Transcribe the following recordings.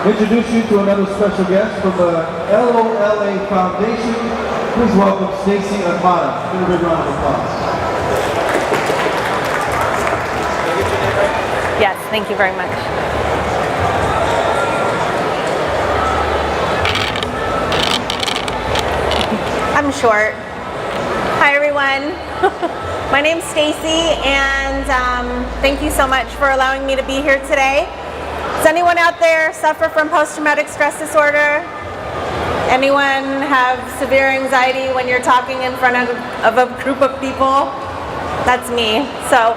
introduce you to another special guest from the L.O.L.A Foundation. Please welcome Stacey Agmata. Give her a big round of applause. Yes, thank you very much. I'm short. Hi everyone. My name's Stacey, and thank you so much for allowing me to be here today. Does anyone out there suffer from post-traumatic stress disorder? Anyone have severe anxiety when you're talking in front of a group of people? That's me. So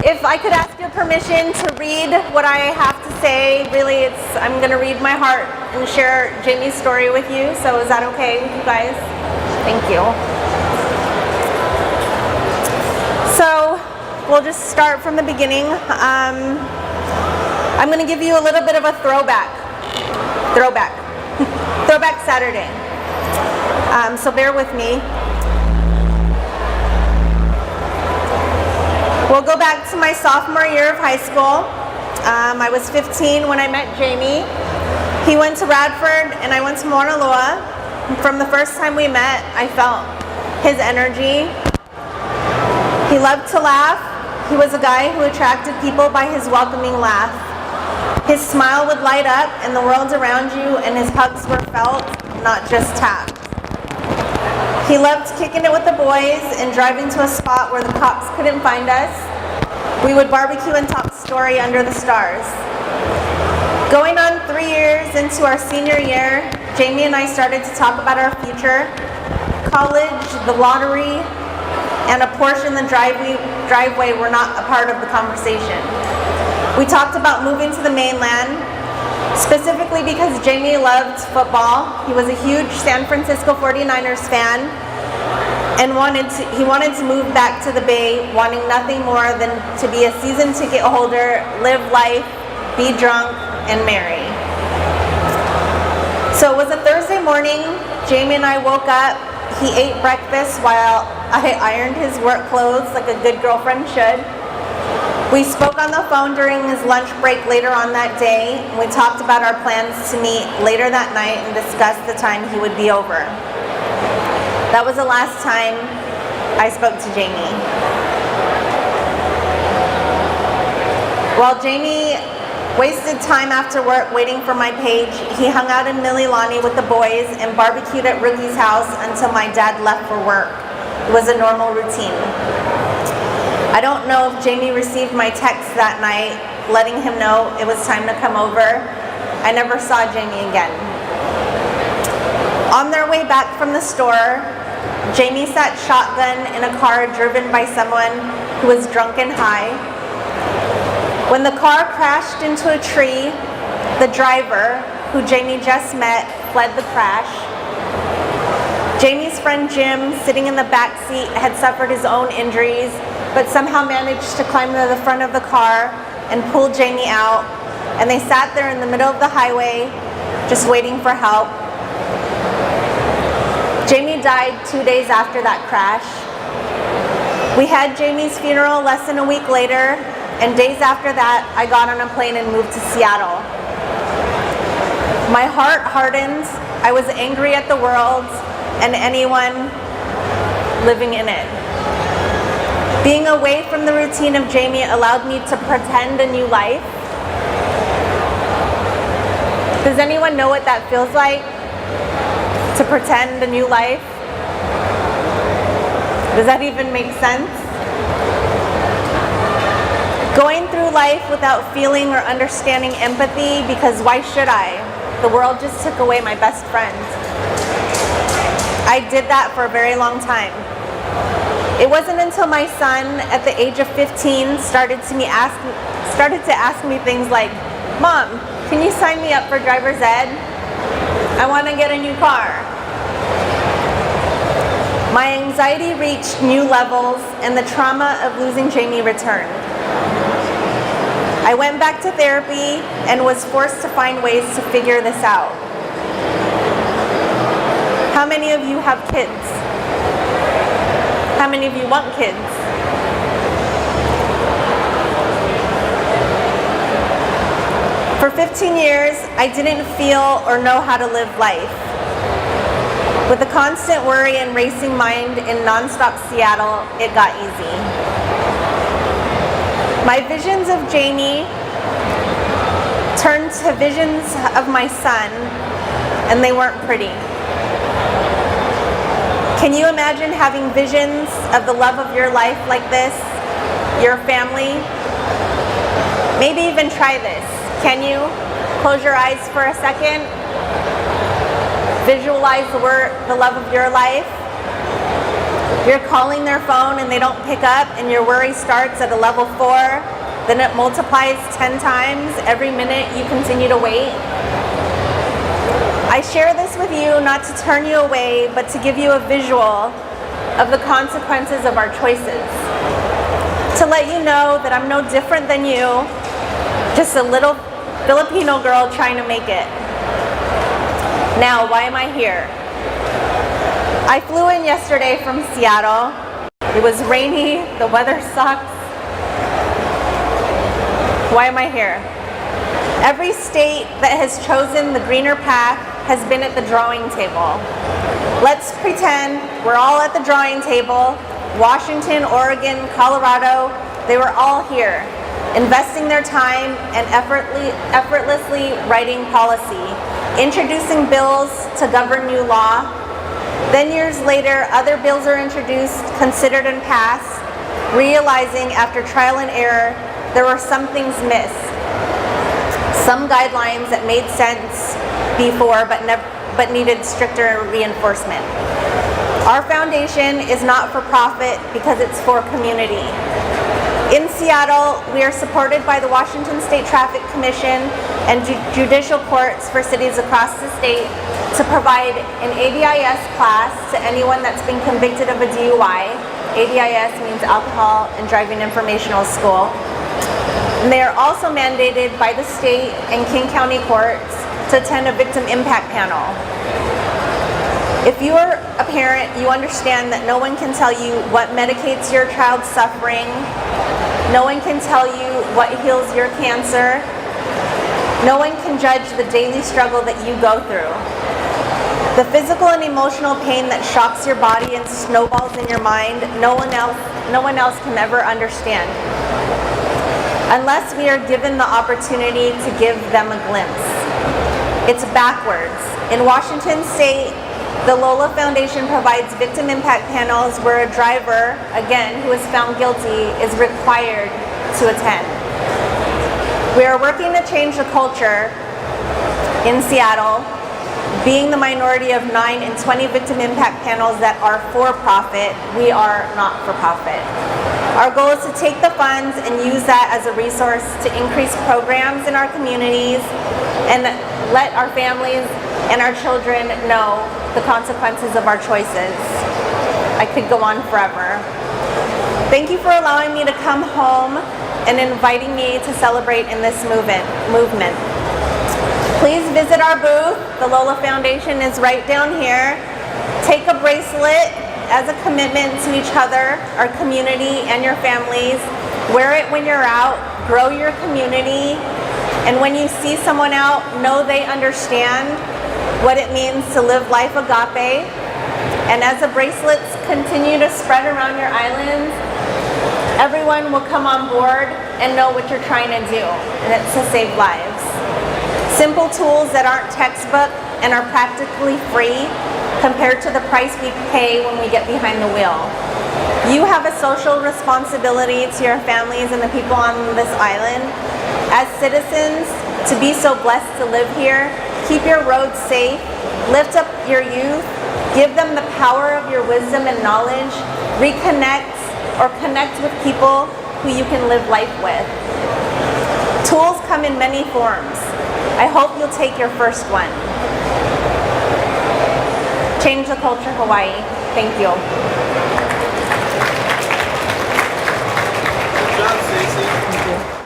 if I could ask your permission to read what I have to say, really I'm going to read my heart and share Jaymee's story with you. So is that okay with you guys? Thank you. So we'll just start from the beginning. I'm going to give you a little bit of a throwback Saturday. So bear with me. We'll go back to my sophomore year of high school. I was 15 when I met Jaymee. He went to Radford and I went to Mauna Loa. From the first time we met, I felt his energy. He loved to laugh. He was a guy who attracted people by his welcoming laugh. His smile would light up and the world around you, and his hugs were felt, not just tapped. He loved kicking it with the boys and driving to a spot where the cops couldn't find us. We would barbecue and talk story under the stars. Going on 3 years into our senior year, Jaymee and I started to talk about our future. College, the lottery, and a Porsche in the driveway were not a part of the conversation. We talked about moving to the mainland, specifically because Jaymee loved football. He was a huge San Francisco 49ers fan, and he wanted to move back to the Bay, wanting nothing more than to be a season ticket holder, live life, be drunk, and marry. So it was a Thursday morning. Jaymee and I woke up. He ate breakfast while I ironed his work clothes like a good girlfriend should. We spoke on the phone during his lunch break later on that day, and we talked about our plans to meet later that night and discuss the time he would be over. That was the last time I spoke to Jaymee. While Jaymee wasted time after work waiting for my page, he hung out in Mililani with the boys and barbecued at Rookie's house until my dad left for work. It was a normal routine. I don't know if Jaymee received my text that night, letting him know it was time to come over. I never saw Jaymee again. On their way back from the store, Jaymee sat shotgun in a car driven by someone who was drunk and high. When the car crashed into a tree, the driver, who Jaymee just met, fled the crash. Jaymee's friend Jim, sitting in the back seat, had suffered his own injuries, but somehow managed to climb to the front of the car and pull Jaymee out, and they sat there in the middle of the highway, just waiting for help. Jaymee died 2 days after that crash. We had Jaymee's funeral less than a week later, and days after that, I got on a plane and moved to Seattle. My heart hardened. I was angry at the world and anyone living in it. Being away from the routine of Jaymee allowed me to pretend a new life. Does anyone know what that feels like? To pretend a new life? Does that even make sense? Going through life without feeling or understanding empathy, because why should I? The world just took away my best friend. I did that for a very long time. It wasn't until my son, at the age of 15, started to ask me things like, "Mom, can you sign me up for driver's ed? I want to get a new car." My anxiety reached new levels, and the trauma of losing Jaymee returned. I went back to therapy and was forced to find ways to figure this out. How many of you have kids? How many of you want kids? For 15 years, I didn't feel or know how to live life. With the constant worry and racing mind in nonstop Seattle, it got easy. My visions of Jaymee turned to visions of my son, and they weren't pretty. Can you imagine having visions of the love of your life like this, your family? Maybe even try this. Can you? Close your eyes for a second. Visualize the love of your life. You're calling their phone and they don't pick up, and your worry starts at a level 4. Then it multiplies 10 times every minute you continue to wait. I share this with you not to turn you away, but to give you a visual of the consequences of our choices. To let you know that I'm no different than you, just a little Filipino girl trying to make it. Now, why am I here? I flew in yesterday from Seattle. It was rainy, the weather sucks. Why am I here? Every state that has chosen the greener path has been at the drawing table. Let's pretend we're all at the drawing table. Washington, Oregon, Colorado, they were all here, investing their time and effortlessly writing policy, introducing bills to govern new law. Then years later, other bills are introduced, considered and passed, realizing after trial and error, there were some things missed. Some guidelines that made sense before but needed stricter reinforcement. Our foundation is not for profit because it's for community. In Seattle, we are supported by the Washington State Traffic Commission and judicial courts for cities across the state to provide an ADIS class to anyone that's been convicted of a DUI. ADIS means Alcohol and Driving Informational School. And they are also mandated by the state and King County courts to attend a victim impact panel. If you are a parent, you understand that no one can tell you what medicates your child's suffering. No one can tell you what heals your cancer. No one can judge the daily struggle that you go through. The physical and emotional pain that shocks your body and snowballs in your mind, no one else can ever understand, unless we are given the opportunity to give them a glimpse. It's backwards. In Washington State, the L.O.L.A Foundation provides victim impact panels where a driver, again, who is found guilty, is required to attend. We are working to change the culture in Seattle, being the minority of 9 in 20 victim impact panels that are for profit. We are not for profit. Our goal is to take the funds and use that as a resource to increase programs in our communities and let our families and our children know the consequences of our choices. I could go on forever. Thank you for allowing me to come home and inviting me to celebrate in this movement. Please visit our booth. The L.O.L.A Foundation is right down here. Take a bracelet as a commitment to each other, our community, and your families. Wear it when you're out. Grow your community. And when you see someone out, know they understand what it means to live life agape. And as the bracelets continue to spread around your islands, everyone will come on board and know what you're trying to do, and it's to save lives. Simple tools that aren't textbook and are practically free compared to the price we pay when we get behind the wheel. You have a social responsibility to your families and the people on this island. As citizens, to be so blessed to live here, keep your roads safe, lift up your youth, give them the power of your wisdom and knowledge, reconnect or connect with people who you can live life with. Tools come in many forms. I hope you'll take your first one. Change the culture, Hawaii. Thank you. Good job, Stacey. Thank you.